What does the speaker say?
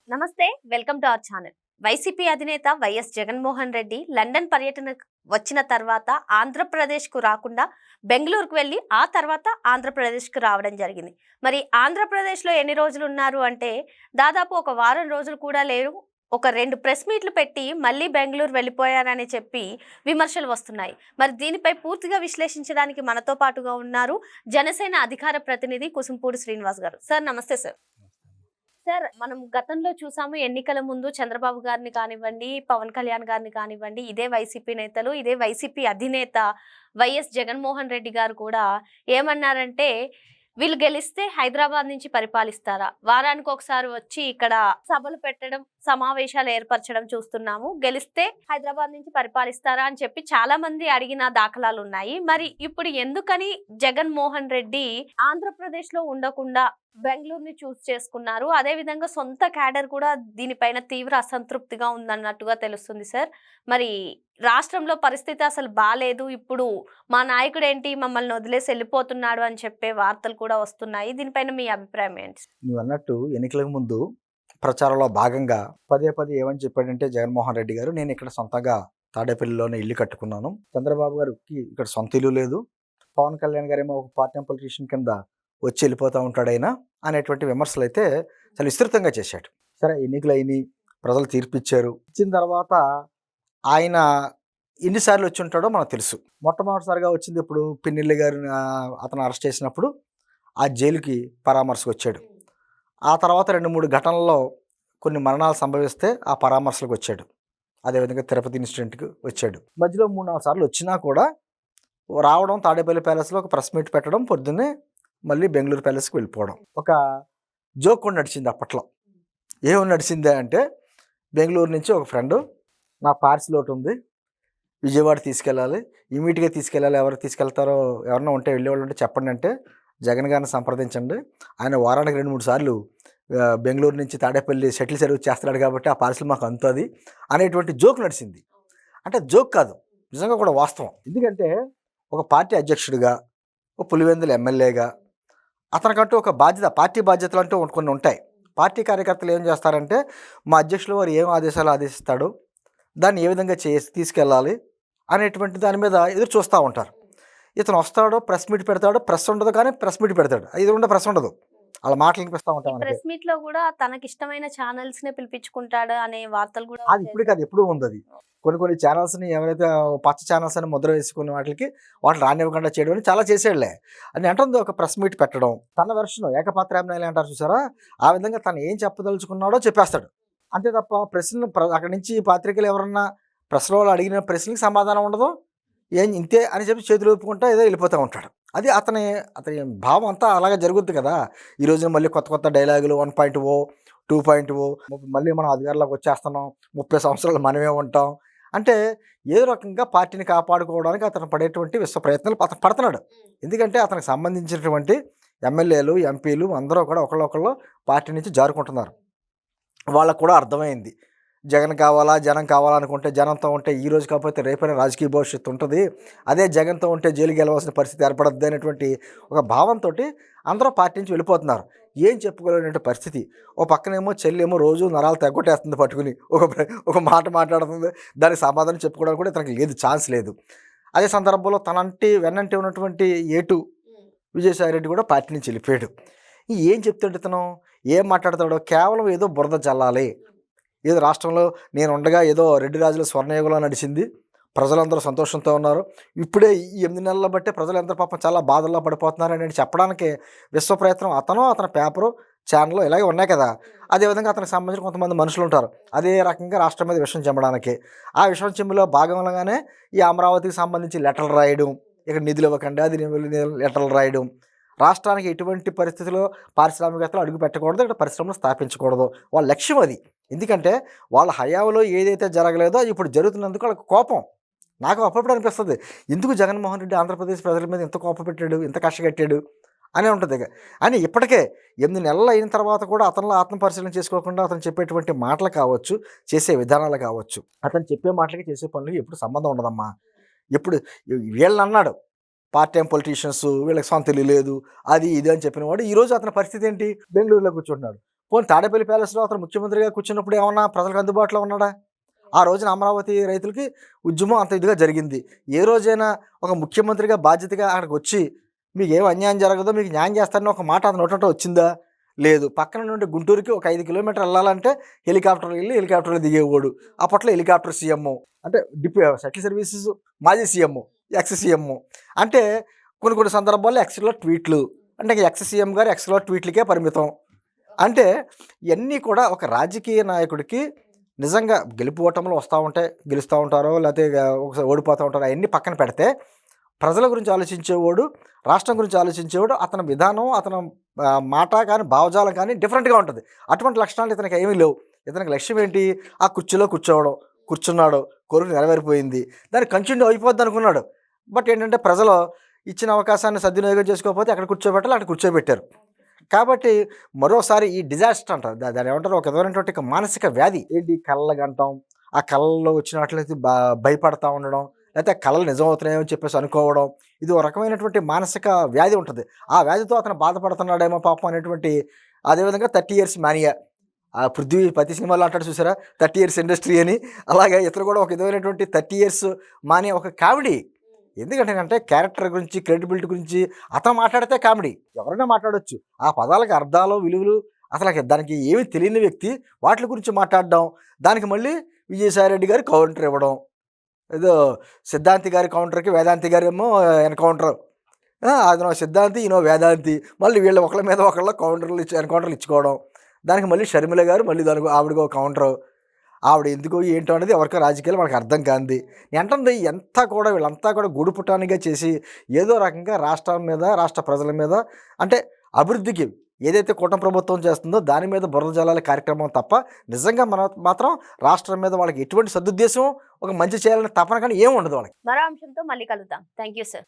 నమస్తే, welcome to our channel. YCP అధినేత YS Jaganmohan Reddy London పర్యటన వచ్చిన తర్వాత ఆంధ్రప్రదేశ్కు రాకుండా బెంగళూరుకు వెళ్ళి ఆ తర్వాత ఆంధ్రప్రదేశ్కు రావడం జరిగింది. మరి ఆంధ్రప్రదేశ్లో ఎన్ని రోజులు ఉన్నారు అంటే దాదాపు ఒక వారం రోజులు కూడా లేరు. ఒక 2 ప్రెస్ మీట్లు పెట్టి మళ్ళీ బెంగళూరు వెళ్ళిపోయారని చెప్పి విమర్శలు వస్తున్నాయి. మరి దీనిపై పూర్తిగా విశ్లేషించడానికి మనతో పాటుగా ఉన్నారు జనసేన అధికార ప్రతినిధి కుసుంపూడి శ్రీనివాస్ గారు. సార్ నమస్తే సార్. సార్, మనం గతంలో చూసాము ఎన్నికల ముందు చంద్రబాబు గారిని కానివ్వండి, పవన్ కళ్యాణ్ గారిని కానివ్వండి, ఇదే వైసీపీ నేతలు, ఇదే వైసీపీ అధినేత వైఎస్ జగన్మోహన్ రెడ్డి గారు కూడా ఏమన్నారంటే, వీళ్ళు గెలిస్తే హైదరాబాద్ నుంచి పరిపాలిస్తారా? వారానికి ఒకసారి వచ్చి ఇక్కడ సభలు పెట్టడం, సమావేశాలు ఏర్పరచడం చూస్తున్నాము. గెలిస్తే హైదరాబాద్ నుంచి పరిపాలిస్తారా అని చెప్పి చాలా మంది అడిగిన దాఖలాలు ఉన్నాయి. మరి ఇప్పుడు ఎందుకని జగన్మోహన్ రెడ్డి ఆంధ్రప్రదేశ్ లో ఉండకుండా బెంగళూరుని చూస్ చేసుకున్నారు? అదే విధంగా సొంత క్యాడర్ కూడా దీనిపైన తీవ్ర అసంతృప్తిగా ఉందన్నట్టుగా తెలుస్తుంది సార్. మరి రాష్ట్రంలో పరిస్థితి అసలు బాలేదు, ఇప్పుడు మా నాయకుడు ఏంటి మమ్మల్ని వదిలేసి వెళ్ళిపోతున్నాడు అని చెప్పే వార్తలు కూడా వస్తున్నాయి. దీనిపైన మీ అభిప్రాయం ఏంటి? నువ్వు అన్నట్టు ఎన్నికలకు ముందు ప్రచారంలో భాగంగా పదే పదే ఏమని చెప్పాడంటే జగన్మోహన్ రెడ్డి గారు, నేను ఇక్కడ సొంతంగా తాడేపల్లిలోనే ఇల్లు కట్టుకున్నాను, చంద్రబాబు గారికి ఇక్కడ సొంత ఇల్లు లేదు, పవన్ కళ్యాణ్ గారేమో ఒక పార్ట్ టైం పొలిటీషియన్ కింద వచ్చి వెళ్ళిపోతూ ఉంటాడు ఆయన అనేటువంటి విమర్శలు అయితే చాలా విస్తృతంగా చేశాడు. సరే, ఎన్నికలు అయినాయి, ప్రజలు తీర్పిచ్చారు. ఇచ్చిన తర్వాత ఆయన ఎన్నిసార్లు వచ్చి ఉంటాడో మనకు తెలుసు. మొట్టమొదటిసారిగా వచ్చింది ఇప్పుడు పిన్నెల్లి గారిని అతను అరెస్ట్ చేసినప్పుడు ఆ జైలుకి పరామర్శకు వచ్చాడు. ఆ తర్వాత 2-3 ఘటనల్లో కొన్ని మరణాలు సంభవిస్తే ఆ పరామర్శలకు వచ్చాడు. అదేవిధంగా తిరుపతి ఇన్సిడెంట్కి వచ్చాడు. మధ్యలో 3-4 సార్లు వచ్చినా కూడా రావడం, తాడేపల్లి ప్యాలెస్లో ఒక ప్రెస్ మీట్ పెట్టడం, పొద్దున్నే మళ్ళీ బెంగళూరు ప్యాలెస్కి వెళ్ళిపోవడం. ఒక జోక్ కూడా నడిచింది అప్పట్లో. ఏమని నడిచిందే అంటే, బెంగళూరు నుంచి ఒక ఫ్రెండు, నా పార్సిల్ ఒకటి ఉంది, విజయవాడ తీసుకెళ్ళాలి, ఇమీడియట్గా తీసుకెళ్ళాలి, ఎవరు తీసుకెళ్తారో ఎవరన్నా ఉంటే వెళ్ళేవాళ్ళు ఉంటే చెప్పండి అంటే జగన్ గారిని సంప్రదించండి, ఆయన వారానికి 2-3 సార్లు బెంగళూరు నుంచి తాడేపల్లి షటిల్ సర్వీస్ చేస్తున్నాడు కాబట్టి ఆ పార్సిల్ మాకు అందుతుంది అనేటువంటి జోక్ నడిచింది. అంటే జోక్ కాదు, నిజంగా కూడా వాస్తవం. ఎందుకంటే ఒక పార్టీ అధ్యక్షుడిగా, ఒక పులివెందుల ఎమ్మెల్యేగా అతనికంటూ ఒక బాధ్యత, పార్టీ బాధ్యతలు అంటూ కొన్ని ఉంటాయి. పార్టీ కార్యకర్తలు ఏం చేస్తారంటే, మా అధ్యక్షులు వారు ఏం ఆదేశాలు ఆదేశిస్తాడో దాన్ని ఏ విధంగా తీసుకెళ్ళాలి అనేటువంటి దాని మీద ఎదురు చూస్తూ ఉంటారు. ఇతను వస్తాడో ప్రెస్ మీట్ పెడతాడో, ప్రెస్ ఉండదు కానీ ప్రెస్ మీట్ పెడతాడు, ఇది ఉండే ప్రెస్ ఉండదు, వాళ్ళ మాటలు వినిపిస్తూ ఉంటాం. ప్రెస్ మీట్ లో కూడా తనకి ఇష్టమైన ఛానల్స్ నే పిలిపించుకుంటాడు అనే వార్తలు కూడా అది ఇప్పుడు కాదు, ఎప్పుడు ఉంది అది. కొన్ని ఛానల్స్ని ఎవరైతే పచ్చ ఛానల్స్ అని ముద్ర వేసుకునే వాటికి రానివ్వకుండా చేయడం అని చాలా చేసేళ్లే అని అంటుంది. ఒక ప్రెస్ మీట్ పెట్టడం, తన వెర్షన్ ఏకపాత్రాభినయాలు అంటారు చూసారా, ఆ విధంగా తను ఏం చెప్పదలుచుకున్నాడో చెప్పేస్తాడు. అంతే తప్ప ప్రశ్నలు అక్కడి నుంచి పాత్రికలు ఎవరన్నా ప్రెస్లో వాళ్ళు అడిగిన ప్రశ్నలకు సమాధానం ఉండదు, ఏం ఇంతే అని చెప్పి చేతులు ఊపుకుంటా ఏదో వెళ్ళిపోతూ ఉంటాడు. అది అతని భావం అంతా అలాగే జరుగుద్ది కదా. ఈ రోజున మళ్ళీ కొత్త డైలాగులు 1.0, 2.0, మళ్ళీ మనం అధికారంలోకి వచ్చేస్తున్నాం, 30 సంవత్సరాలు మనమే ఉంటాం అంటే ఏదో రకంగా పార్టీని కాపాడుకోవడానికి అతను పడేటువంటి విశ్వ ప్రయత్నాలు అతను పడుతున్నాడు. ఎందుకంటే అతనికి సంబంధించినటువంటి ఎమ్మెల్యేలు, ఎంపీలు అందరూ కూడా ఒకళ్ళొకళ్ళు పార్టీ నుంచి జారుకుంటున్నారు. వాళ్ళకు కూడా అర్థమైంది, జగన్ కావాలా, జనం కావాలనుకుంటే జనంతో ఉంటే ఈ రోజు కాకపోతే రేపైనా రాజకీయ భవిష్యత్తు ఉంటుంది, అదే జగన్తో ఉంటే జైలుకి వెళ్ళవలసిన పరిస్థితి ఏర్పడద్దు అనేటువంటి ఒక భావంతో అందరూ పార్టీ నుంచి వెళ్ళిపోతున్నారు. ఏం చెప్పుకోలేనటువంటి పరిస్థితి. ఓ పక్కనేమో చెల్లేమో రోజు నరాలు తెగొట్టేస్తుంది పట్టుకుని, ఒక మాట మాట్లాడుతుంది, దానికి సమాధానం చెప్పుకోవడానికి కూడా తనకి లేదు, ఛాన్స్ లేదు. అదే సందర్భంలో వెన్నంటి ఉన్నటువంటి ఏటు విజయసాయిరెడ్డి కూడా పార్టీ నుంచి వెళ్ళిపోయాడు. ఏం చెప్తాడు ఇతను, ఏం మాట్లాడతాడో, కేవలం ఏదో బురద చల్లాలి, ఏదో రాష్ట్రంలో నేను ఉండగా ఏదో రెడ్డి రాజుల స్వర్ణయుగంలో నడిచింది, ప్రజలందరూ సంతోషంతో ఉన్నారు, ఇప్పుడే ఈ 8 నెలల బట్టే ప్రజలందరూ పాపం చాలా బాధల్లో పడిపోతున్నారు అని చెప్పడానికి విశ్వ ప్రయత్నం అతని పేపరు, ఛానల్ ఇలాగే ఉన్నాయి కదా. అదేవిధంగా అతనికి సంబంధించిన కొంతమంది మనుషులు ఉంటారు, అదే రకంగా రాష్ట్రం మీద విషయం చెమ్మడానికి. ఆ విషయం చెమ్మిలో భాగంగానే ఈ అమరావతికి సంబంధించి లెటర్లు రాయడం, ఇక్కడ నిధులు ఇవ్వకండి, అది లెటర్లు రాయడం, రాష్ట్రానికి ఎటువంటి పరిస్థితుల్లో పారిశ్రామికవేత్తలు అడుగు పెట్టకూడదు, ఇక్కడ పరిశ్రమలు స్థాపించకూడదు, వాళ్ళ లక్ష్యం అది. ఎందుకంటే వాళ్ళ హయాంలో ఏదైతే జరగలేదో ఇప్పుడు జరుగుతున్నందుకు వాళ్ళకి కోపం. నాకు అప్పుడప్పుడు అనిపిస్తుంది, ఎందుకు జగన్మోహన్ రెడ్డి ఆంధ్రప్రదేశ్ ప్రజల మీద ఇంత కోపం పెట్టాడు, ఇంత కష్టగట్టాడు అనే ఉంటుంది. అని ఇప్పటికే 8 నెలలు అయిన తర్వాత కూడా అతనిలో ఆత్మపరిశీలన చేసుకోకుండా అతను చెప్పేటువంటి మాటలు కావచ్చు, చేసే విధానాలు కావచ్చు, అతను చెప్పే మాటలకి చేసే పనులకి ఎప్పుడు సంబంధం ఉండదమ్మా. ఎప్పుడు వీళ్ళని అన్నాడు పార్ట్ టైం పొలిటీషియన్స్, వీళ్ళకి సొంత ఇల్లు లేదు, అది ఇది అని చెప్పిన వాడు ఈరోజు అతని పరిస్థితి ఏంటి, బెంగళూరులో కూర్చుంటున్నాడు. పోనీ తాడేపల్లి ప్యాలెస్లో అతను ముఖ్యమంత్రిగా కూర్చున్నప్పుడు ఏమన్నా ప్రజలకు అందుబాటులో ఉన్నాడా? ఆ రోజున అమరావతి రైతులకి ఉద్యమం అంత ఇదిగా జరిగింది. ఏ రోజైనా ఒక ముఖ్యమంత్రిగా బాధ్యతగా అక్కడికి వచ్చి మీకు ఏం అన్యాయం జరగదో మీకు న్యాయం చేస్తారని ఒక మాట అతను నోటంటే వచ్చిందా? లేదు. పక్కన నుండి గుంటూరుకి ఒక 5 కిలోమీటర్లు వెళ్ళాలంటే హెలికాప్టర్లో వెళ్ళి హెలికాప్టర్లో దిగేవాడు. అప్పట్లో హెలికాప్టర్ సీఎం అంటే సెటిల్ సర్వీసెస్ మాజీ సీఎం, ఎక్స్ సీఎం. అంటే కొన్ని సందర్భాల్లో ఎక్స్లో ట్వీట్లు అంటే ఎక్స్ సీఎం గారు ఎక్స్లో ట్వీట్లకే పరిమితం. అంటే ఇవన్నీ కూడా ఒక రాజకీయ నాయకుడికి నిజంగా గెలుపు ఓటములు వస్తూ ఉంటాయి, గెలుస్తూ ఉంటారో లేకపోతే ఒకసారి ఓడిపోతూ ఉంటారో అవన్నీ పక్కన పెడితే ప్రజల గురించి ఆలోచించేవాడు, రాష్ట్రం గురించి ఆలోచించేవాడు, అతని విధానం అతను మాట కానీ భావజాలం కానీ డిఫరెంట్గా ఉంటుంది. అటువంటి లక్షణాలు ఇతనికి ఏమీ లేవు. ఇతనికి లక్ష్యం ఏంటి? ఆ కుర్చీలో కూర్చోవడం, కూర్చున్నాడు, కోరిక నెరవేరిపోయింది, దాన్ని కంటిన్యూ అయిపోద్ది అనుకున్నాడు. బట్ ఏంటంటే ప్రజలు ఇచ్చిన అవకాశాన్ని సద్వినియోగం చేసుకోకపోతే అక్కడ కూర్చోబెట్టాలి, అక్కడ కూర్చోబెట్టారు. కాబట్టి మరోసారి ఈ డిజాస్టర్ అంటారు దాన్ని ఏమంటారు, ఒక విధమైనటువంటి మానసిక వ్యాధి ఏంటి, కళ్ళగంటాం, ఆ కళ్ళలో వచ్చినట్లయితే భయపడతా ఉండడం, లేకపోతే కళలు నిజమవుతున్నాయని చెప్పేసి అనుకోవడం, ఇది ఒక రకమైనటువంటి మానసిక వ్యాధి ఉంటుంది. ఆ వ్యాధితో అతను బాధపడుతున్నాడేమో పాపం అనేటువంటి, అదేవిధంగా 30 years మానియా, ఆ పృథ్వీ ప్రతి సినిమాలో అంటాడు చూసారా 30 years ఇండస్ట్రీ అని, అలాగే ఇతను కూడా ఒక విధమైనటువంటి 30 years మానియా, ఒక కామెడీ. ఎందుకంటే క్యారెక్టర్ గురించి, క్రెడిబిలిటీ గురించి అతను మాట్లాడితే కామెడీ, ఎవరైనా మాట్లాడవచ్చు. ఆ పదాలకు అర్థాలు, విలువలు అసలు దానికి ఏమీ తెలియని వ్యక్తి వాటి గురించి మాట్లాడడం, దానికి మళ్ళీ విజయసాయిరెడ్డి గారు కౌంటర్ ఇవ్వడం, ఏదో సిద్ధాంతి గారి కౌంటర్కి వేదాంతి గారు ఏమో ఎన్కౌంటర్, అదనో సిద్ధాంతి ఈయనో వేదాంతి, మళ్ళీ వీళ్ళు ఒకళ్ళ మీద ఒకళ్ళ ఎన్కౌంటర్లు ఇచ్చుకోవడం, దానికి మళ్ళీ షర్మిల గారు మళ్ళీ దానికి ఆవిడకో కౌంటరు. ఆవిడ ఎందుకో ఏంటో అనేది ఎవరికో రాజకీయాలు మనకు అర్థం కాంది. ఏంటంటే వీళ్ళంతా కూడా గూడుపుటానిగా చేసి ఏదో రకంగా రాష్ట్రం మీద, రాష్ట్ర ప్రజల మీద, అంటే అభివృద్ధికి ఏదైతే కూటమి ప్రభుత్వం చేస్తుందో దాని మీద బురద జల్లాల కార్యక్రమం తప్ప నిజంగా మాత్రం రాష్ట్రం మీద వాళ్ళకి ఎటువంటి సదుద్దేశం, ఒక మంచి చేయాలనే తపన కానీ ఏమి ఉండదు వాళ్ళకి. మరో అంశంతో మళ్ళీ కలుద్దాం. Thank you sir.